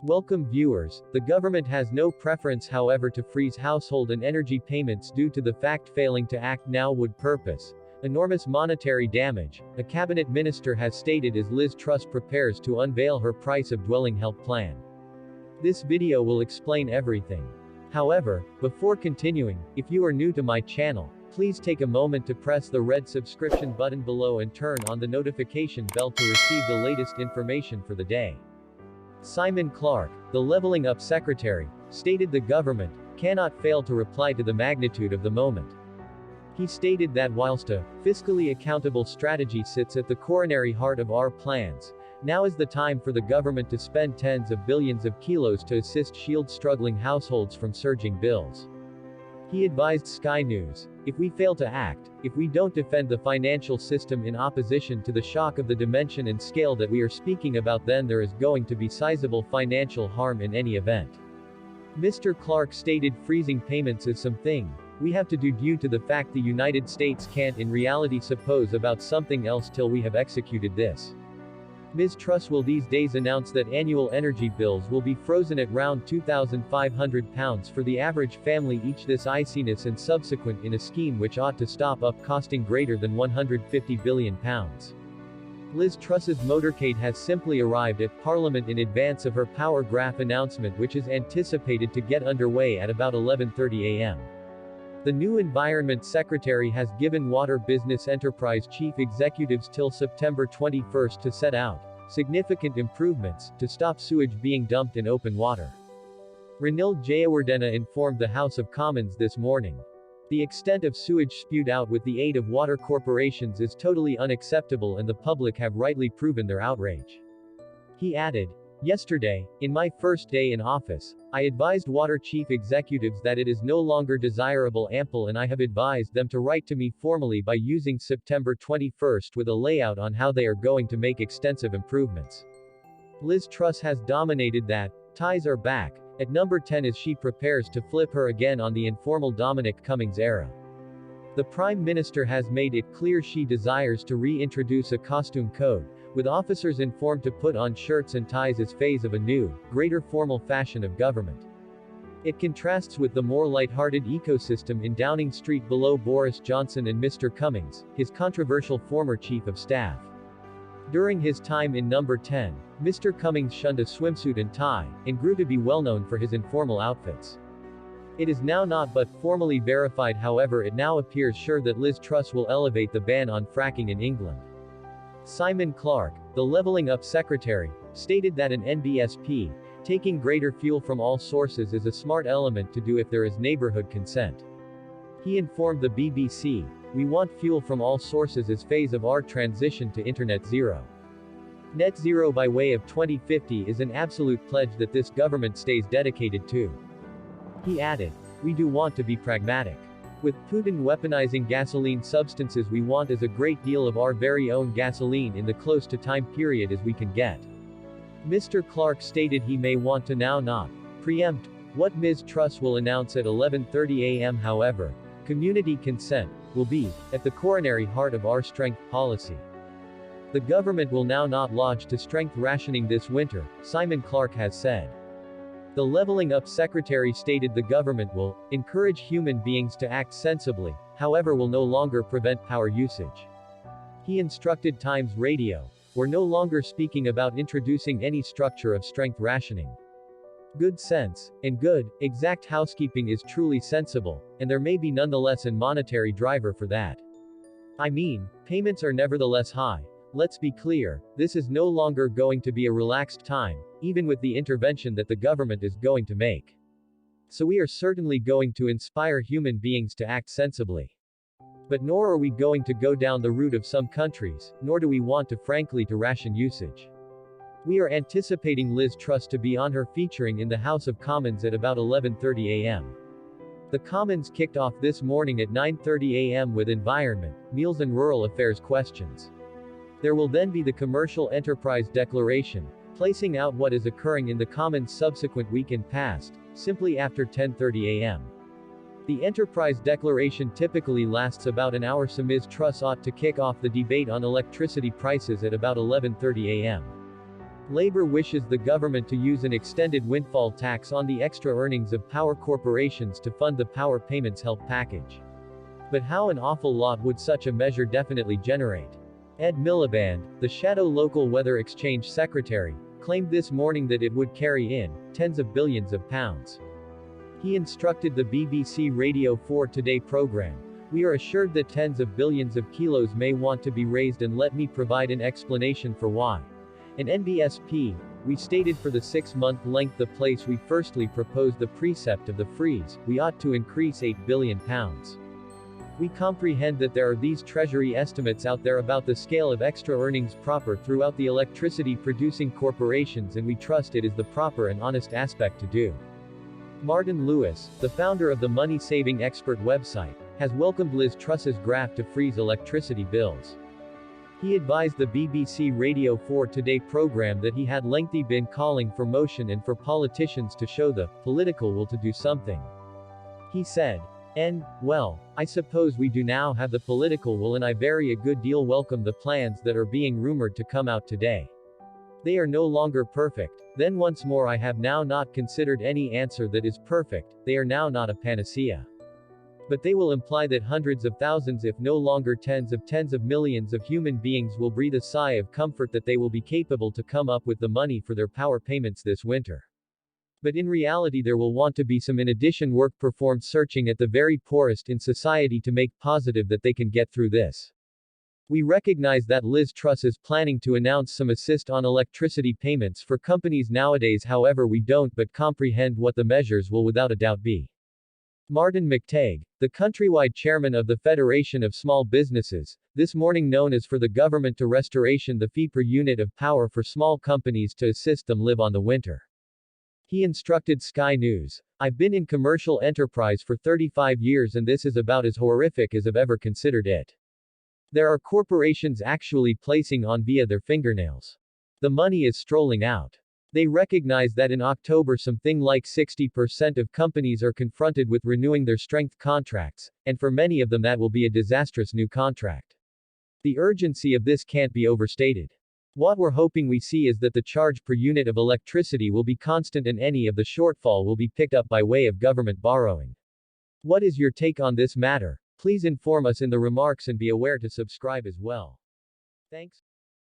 Welcome viewers. The government has no preference however to freeze household and energy payments due to the fact failing to act now would purpose enormous monetary damage, a cabinet minister has stated as Liz Truss prepares to unveil her price of dwelling help plan. This video will explain everything. However, before continuing, if you are new to my channel, please take a moment to press the red subscription button below and turn on the notification bell to receive the latest information for the day. Simon Clarke, the Levelling Up Secretary, stated the government cannot fail to reply to the magnitude of the moment. He stated that whilst a fiscally accountable strategy sits at the coronary heart of our plans, now is the time for the government to spend tens of billions of kilos to assist shield struggling households from surging bills. He advised Sky News, if we fail to act, if we don't defend the financial system in opposition to the shock of the dimension and scale that we are speaking about, then there is going to be sizable financial harm in any event. Mr. Clarke stated freezing payments is something we have to do due to the fact the United States can't in reality suppose about something else till we have executed this. Ms. Truss will these days announce that annual energy bills will be frozen at round £2,500 for the average family each, this iciness and subsequent in a scheme which ought to stop up costing greater than £150 billion. Liz Truss's motorcade has simply arrived at Parliament in advance of her power graph announcement, which is anticipated to get underway at about 11:30 a.m. The new Environment Secretary has given water business enterprise chief executives till September 21 to set out significant improvements to stop sewage being dumped in open water. Ranil Jayawardena informed the House of Commons this morning. The extent of sewage spewed out with the aid of water corporations is totally unacceptable and the public have rightly proven their outrage. He added, yesterday, in my first day in office, I advised water chief executives that it is no longer desirable ample, and I have advised them to write to me formally by using September 21 with a layout on how they are going to make extensive improvements. Liz Truss has dominated that. Ties are back at number 10 as she prepares to flip her again on the informal Dominic Cummings era. The Prime Minister has made it clear she desires to reintroduce a costume code, with officers informed to put on shirts and ties as phase of a new, greater formal fashion of government. It contrasts with the more light-hearted ecosystem in Downing Street below Boris Johnson and Mr. Cummings, his controversial former chief of staff. During his time in number 10, Mr. Cummings shunned a swimsuit and tie, and grew to be well known for his informal outfits. It is now not but formally verified, however it now appears sure that Liz Truss will elevate the ban on fracking in England. Simon Clarke, the Levelling Up Secretary, stated that an NBSP, taking greater fuel from all sources, is a smart element to do if there is neighborhood consent. He informed the BBC, we want fuel from all sources as phase of our transition to Internet Zero. Net zero by way of 2050 is an absolute pledge that this government stays dedicated to. He added, we do want to be pragmatic. With Putin weaponizing gasoline substances, we want as a great deal of our very own gasoline in the close to time period as we can get. Mr. Clarke stated he may want to now not preempt what Ms. Truss will announce at 11:30 a.m. However, community consent will be at the coronary heart of our strength policy. The government will now not lodge to strength rationing this winter, Simon Clarke has said. The Levelling Up Secretary stated the government will encourage human beings to act sensibly, however will no longer prevent power usage. He instructed Times Radio, we're no longer speaking about introducing any structure of strength rationing. Good sense, and good, exact housekeeping is truly sensible, and there may be nonetheless a monetary driver for that. I mean, payments are nevertheless high. Let's be clear, this is no longer going to be a relaxed time, even with the intervention that the government is going to make. So we are certainly going to inspire human beings to act sensibly. But nor are we going to go down the route of some countries, nor do we want to frankly to ration usage. We are anticipating Liz Truss to be on her featuring in the House of Commons at about 11:30 a.m. The Commons kicked off this morning at 9:30 a.m. with Environment, Meals and Rural Affairs questions. There will then be the Commercial Enterprise Declaration, placing out what is occurring in the Commons subsequent weekend past, simply after 10:30 a.m. The Enterprise Declaration typically lasts about an hour, so Ms. Truss ought to kick off the debate on electricity prices at about 11:30 a.m. Labor wishes the government to use an extended windfall tax on the extra earnings of power corporations to fund the power payments help package. But how an awful lot would such a measure definitely generate? Ed Miliband, the shadow local weather exchange secretary, claimed this morning that it would carry in tens of billions of pounds. He instructed the BBC Radio 4 Today program, "We are assured that tens of billions of kilos may want to be raised, and let me provide an explanation for why. In NBSP, we stated for the 6-month length the place we firstly proposed the precept of the freeze, we ought to increase 8 billion pounds. We comprehend that there are these treasury estimates out there about the scale of extra earnings proper throughout the electricity producing corporations, and we trust it is the proper and honest aspect to do." Martin Lewis, the founder of the money-saving expert website, has welcomed Liz Truss's graft to freeze electricity bills. He advised the BBC Radio 4 Today program that he had lengthy been calling for motion and for politicians to show the political will to do something. He said, well, I suppose we do now have the political will, and I very a good deal welcome the plans that are being rumored to come out today. They are no longer perfect. Then once more, I have now not considered any answer that is perfect, they are now not a panacea. But they will imply that hundreds of thousands, if no longer tens of millions of human beings will breathe a sigh of comfort that they will be capable to come up with the money for their power payments this winter. But in reality there will want to be some in addition work performed searching at the very poorest in society to make positive that they can get through this. We recognize that Liz Truss is planning to announce some assist on electricity payments for companies nowadays, however we don't but comprehend what the measures will without a doubt be. Martin McTague, the countrywide chairman of the Federation of Small Businesses, this morning known as for the government to restoration the fee per unit of power for small companies to assist them live on the winter. He instructed Sky News, "I've been in commercial enterprise for 35 years and this is about as horrific as I've ever considered it. There are corporations actually placing on via their fingernails. The money is strolling out. They recognize that in October something like 60% of companies are confronted with renewing their strength contracts, and for many of them that will be a disastrous new contract. The urgency of this can't be overstated. What we're hoping we see is that the charge per unit of electricity will be constant and any of the shortfall will be picked up by way of government borrowing. What is your take on this matter? Please inform us in the remarks and be aware to subscribe as well. Thanks.